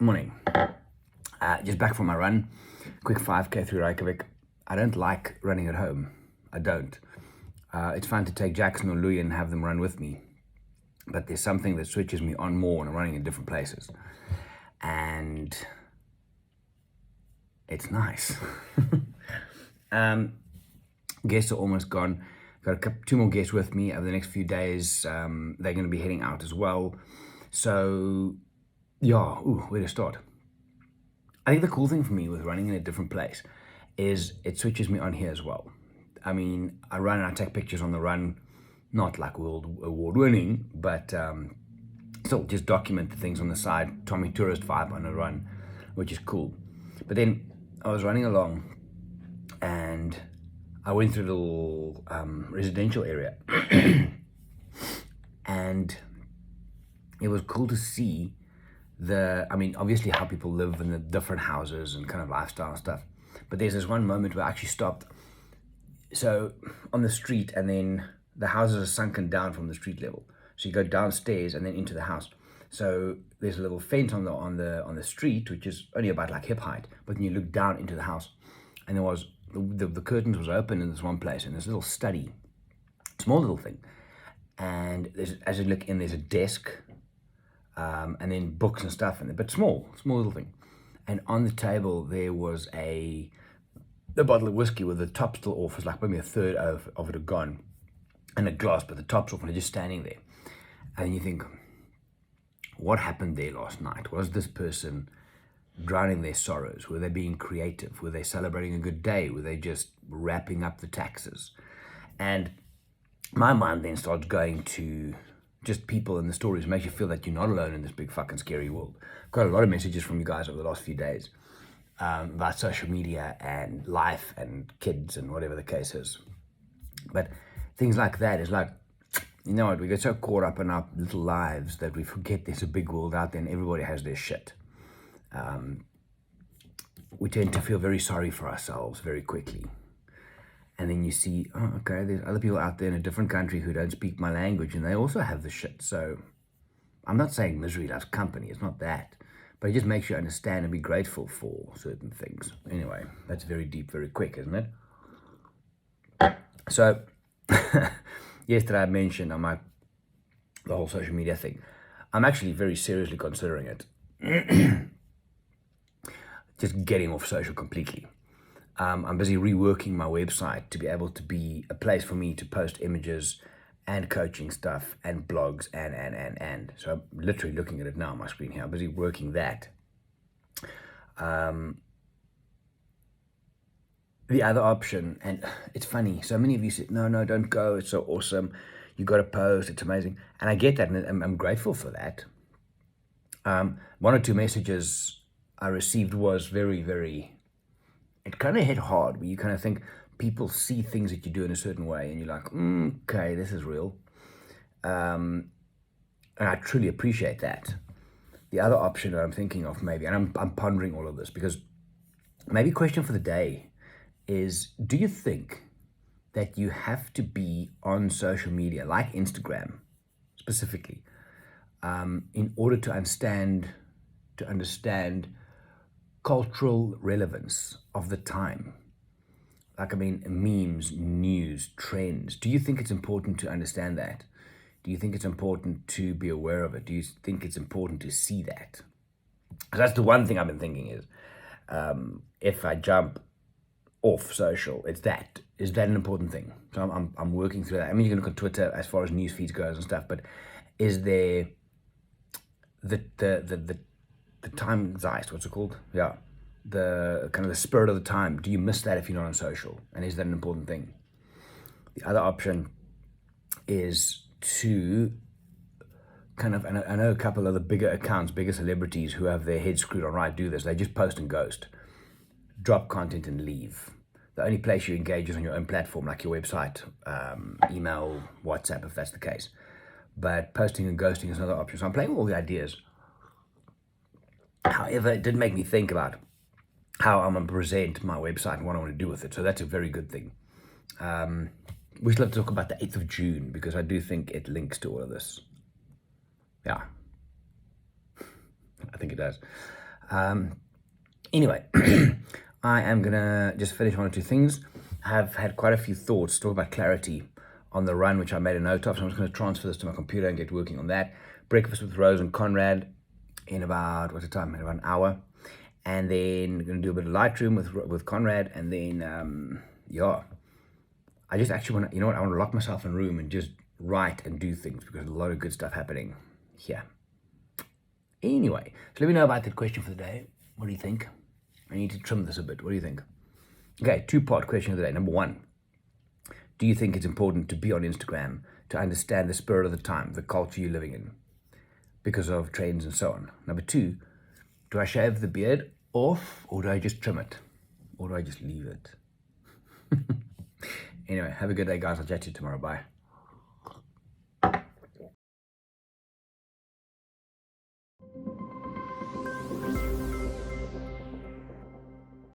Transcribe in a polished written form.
Morning. Just back from my run. Quick 5K through Reykjavik. I don't like running at home. I don't. It's fun to take Jackson or Louis and have them run with me. But there's something that switches me on more when I'm running in different places. And it's nice. Guests are almost gone. Got two more guests with me over the next few days. They're going to be heading out as well. So, yeah, where to start? I think the cool thing for me with running in a different place is it switches me on here as well. I mean, I run and I take pictures on the run, not like world award winning, but still just document the things on the side, Tommy Tourist vibe on a run, which is cool. But then I was running along and I went through a little residential area and it was cool to see obviously how people live in the different houses and kind of lifestyle stuff. But there's this one moment where I actually stopped. So on the street, and then the houses are sunken down from the street level. So you go downstairs and then into the house. So there's a little fence on the street, which is only about like hip height. But then you look down into the house, and there was the curtains was open in this one place, in this little study, small little thing. And as you look in, there's a desk. And then books and stuff in there, but small little thing. And on the table there was a bottle of whiskey with the top still off. It was like maybe a third of it had gone, and a glass, but the top's off, and it's just standing there. And you think, what happened there last night? Was this person drowning their sorrows? Were they being creative? Were they celebrating a good day? Were they just wrapping up the taxes? And my mind then starts going to just people and the stories. Makes you feel that you're not alone in this big fucking scary world. Got a lot of messages from you guys over the last few days about social media and life and kids and whatever the case is. But things like that is like, you know what, we get so caught up in our little lives that we forget there's a big world out there and everybody has their shit. We tend to feel very sorry for ourselves very quickly. And then you see, oh, okay, there's other people out there in a different country who don't speak my language and they also have the shit. So I'm not saying misery loves company. It's not that. But it just makes you understand and be grateful for certain things. Anyway, that's very deep, very quick, isn't it? So yesterday I mentioned the whole social media thing. I'm actually very seriously considering it. Just getting off social completely. I'm busy reworking my website to be able to be a place for me to post images and coaching stuff and blogs and. So I'm literally looking at it now on my screen here. I'm busy working that. The other option, and it's funny, so many of you said, no, don't go. It's so awesome. You got to post. It's amazing. And I get that, and I'm grateful for that. One or two messages I received was very, very... It kind of hit hard, where you kind of think people see things that you do in a certain way and you're like, okay, this is real. And I truly appreciate that. The other option that I'm thinking of maybe, and I'm pondering all of this, because maybe question for the day is, do you think that you have to be on social media, like Instagram specifically, in order to understand cultural relevance of the time? Like, I mean, memes, news, trends. Do you think it's important to understand that? Do you think it's important to be aware of it? Do you think it's important to see that? Because that's the one thing I've been thinking is, if I jump off social, it's that. Is that an important thing? So I'm working through that. I mean, you can look on Twitter as far as news feeds goes and stuff, but is there the time zeitgeist, what's it called? Yeah. The kind of the spirit of the time. Do you miss that if you're not on social? And is that an important thing? The other option is to kind of, and I know a couple of the bigger accounts, bigger celebrities who have their heads screwed on right do this. They just post and ghost. Drop content and leave. The only place you engage is on your own platform, like your website, email, WhatsApp, if that's the case. But posting and ghosting is another option. So I'm playing with all the ideas. However, it did make me think about how I'm going to present my website and what I want to do with it. So that's a very good thing. We still have to talk about the 8th of June, because I do think it links to all of this. Yeah. I think it does. Anyway, I am gonna just finish one or two things. I have had quite a few thoughts, talk about clarity on the run, which I made a note of. So I'm just gonna transfer this to my computer and get working on that. Breakfast with Rose and Conrad in about, what's the time? In about an hour. And then we're gonna do a bit of Lightroom with Conrad, and then yeah. I just actually want to, you know what, I want to lock myself in a room and just write and do things, because there's a lot of good stuff happening here. Anyway, so let me know about that question for the day. What do you think? I need to trim this a bit. What do you think? Okay, two-part question of the day. Number one, do you think it's important to be on Instagram to understand the spirit of the time, the culture you're living in, because of trends and so on? Number two, do I shave the beard off, or do I just trim it? Or do I just leave it? Anyway, have a good day, guys. I'll chat to you tomorrow. Bye.